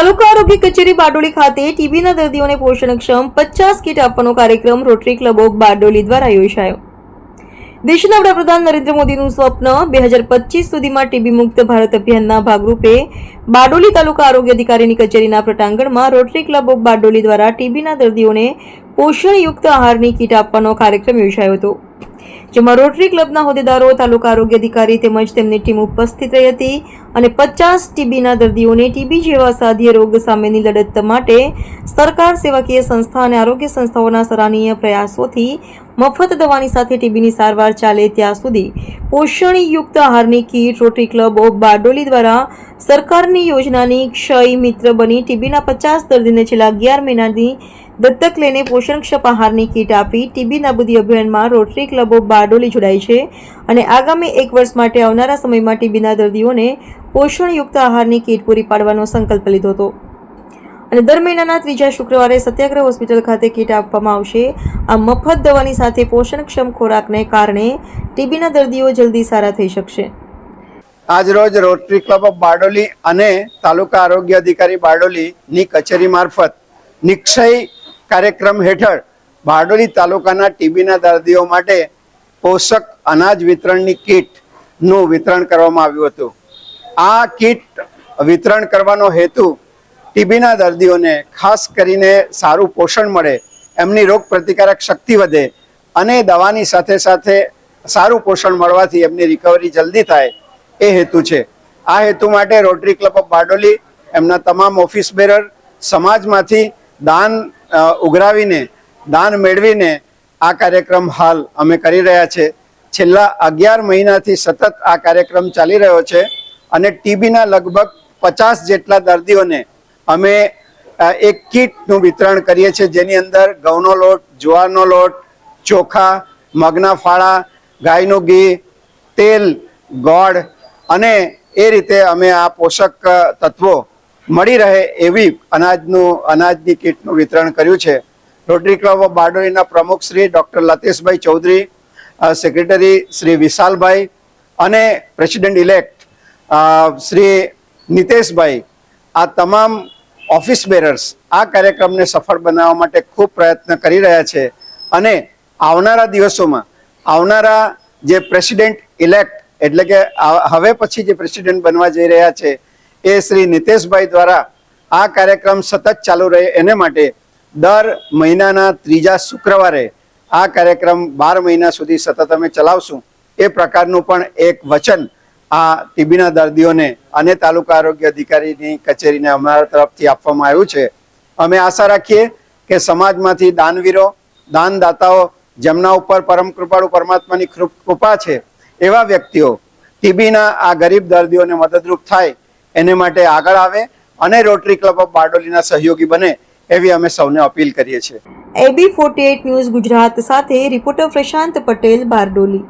તાલુકા આરોગ્ય કચેરી બારડોલી ખાતે ટીબીના દર્દીઓને પોષણક્ષમ 50 કીટ આપવાનો કાર્યક્રમ રોટરી ક્લબ ઓફ બારડોલી દ્વારા યોજાયો. દેશના વડાપ્રધાન નરેન્દ્ર મોદીનું સ્વપ્ન 2025 સુધીમાં ટીબી મુક્ત ભારત અભિયાનના ભાગરૂપે બારડોલી તાલુકા આરોગ્ય અધિકારીની કચેરીના પ્રટાંગણમાં રોટરી ક્લબ ઓફ બારડોલી દ્વારા ટીબીના દર્દીઓને પોષણયુક્ત આહારની કીટ આપવાનો કાર્યક્રમ યોજાયો હતો, જેમાં રોટરી ક્લબના હોદ્દેદારો, તાલુકા આરોગ્ય અધિકારી તેમજ તેમની ટીમ ઉપસ્થિત રહી હતી અને 50 ટીબીના દર્દીઓને ટીબી જેવા અસાધ્ય રોગ સામેની લડત માટે સરકાર, સેવાકીય સંસ્થા અને આરોગ્ય સંસ્થાઓના સરાહનીય પ્રયાસોથી મફત દવાની સાથે ટીબીની સારવાર ચાલે ત્યાં સુધી પોષણયુક્ત આહારની kit rotary club of Bardoli દ્વારા સરકારની યોજનાની ક્ષય મિત્ર બની ટીબીના 50 દર્દીને છેલ્લા 11 મહિનાથી દત્તક લઈને પોષણક્ષમ આહારની કીટ આપી ટીબી નાબૂદી અભિયાનમાં રોટરી ક્લબ ઓફ બારડોલી જોડાઈ છે અને આગામી 1 વર્ષ માટે આવનારા સમયમાં ટીબીના દર્દીઓને પોષણયુક્ત આહારની કીટ પૂરી પાડવાનો સંકલ્પ લીધો હતો અને દર મહિનાના ત્રીજા શુક્રવારે સત્યાગ્રહ હોસ્પિટલ ખાતે કીટ આપવામાં આવશે. આ મફત દવાની સાથે પોષણક્ષમ ખોરાકને કારણે ટીબીના દર્દીઓ જલ્દી સારા થઈ શકશે. આજરોજ રોટરી ક્લબ ઓફ બારડોલી અને તાલુકા આરોગ્ય અધિકારી બારડોલીની કચેરી મારફત નિક્ષય કાર્યક્રમ હેઠળ બારડોલી તાલુકાના ટીબીના દર્દીઓ માટે પોષક અનાજ વિતરણની કીટનું વિતરણ કરવામાં આવ્યું હતું. આ કીટ વિતરણ કરવાનો હેતુ ટીબીના દર્દીઓને ખાસ કરીને સારું પોષણ મળે, એમની રોગ પ્રતિકારક શક્તિ વધે અને દવાની સાથે સાથે સારું પોષણ મળવાથી એમની રિકવરી જલ્દી થાય, એ હેતુ છે. આ હેતુ માટે રોટરી ક્લબ ઓફ બારડોલી એમના તમામ ઓફિસ બેરર સમાજમાંથી દાન ઉઘરાવીને, દાન મેળવીને આ કાર્યક્રમ હાલ અમે કરી રહ્યા છે. છેલ્લા 11 મહિનાથી સતત આ કાર્યક્રમ ચાલી રહ્યો છે અને ટીબીના લગભગ 50 જેટલા દર્દીઓને અમે એક કીટનું વિતરણ કરીએ છીએ, જેની અંદર ઘઉંનો લોટ, જુવારનો લોટ, ચોખા, મગના ફાળા, ગાયનું ઘી, તેલ, ગોળ અને એ રીતે અમે આ પોષક તત્વો મળી રહે એવી અનાજની કીટનું વિતરણ કર્યું છે. રોટરી ક્લબ ઓફ બારડોલીના પ્રમુખ શ્રી ડૉક્ટર લતેશભાઈ ચૌધરી, સેક્રેટરી શ્રી વિશાલભાઈ અને પ્રેસિડેન્ટ ઇલેક્ટ શ્રી નિતેશભાઈ, આ તમામ ઓફિસ બેરર્સ આ કાર્યક્રમને સફળ બનાવવા માટે ખૂબ પ્રયત્ન કરી રહ્યા છે અને આવનારા દિવસોમાં આવનારા જે પ્રેસિડેન્ટ ઇલેક્ટ એટલે કે હવે પછી જે પ્રેસિડેન્ટ બનવા જઈ રહ્યા છે એ શ્રી નિતેશભાઈ દ્વારા આ કાર્યક્રમ સતત ચાલુ રહે એને માટે દર મહિનાના ત્રીજા શુક્રવારે આ કાર્યક્રમ 12 મહિના સુધી સતત અમે ચલાવશું, એ પ્રકારનું પણ એક વચન આ ટીબીના દર્દીઓને અને તાલુકા આરોગ્ય અધિકારીની કચેરીને અમારા તરફથી આપવામાં આવ્યું છે. અમે આશા રાખીએ કે સમાજમાંથી દાનવીરો, દાનદાતાઓ, જેમના ઉપર પરમ કૃપાળુ પરમાત્માની કૃપા છે, એવા વ્યક્તિઓ ટીબીના આ ગરીબ દર્દીઓને મદદરૂપ થાય એને માટે આગળ આવે અને રોટરી ક્લબ ઓફ બારડોલીના સહયોગી બને એવી અમે સૌને અપીલ કરીએ છીએ. AB48 ન્યૂઝ ગુજરાત સાથે રિપોર્ટર પ્રશાંત પટેલ, બારડોલી.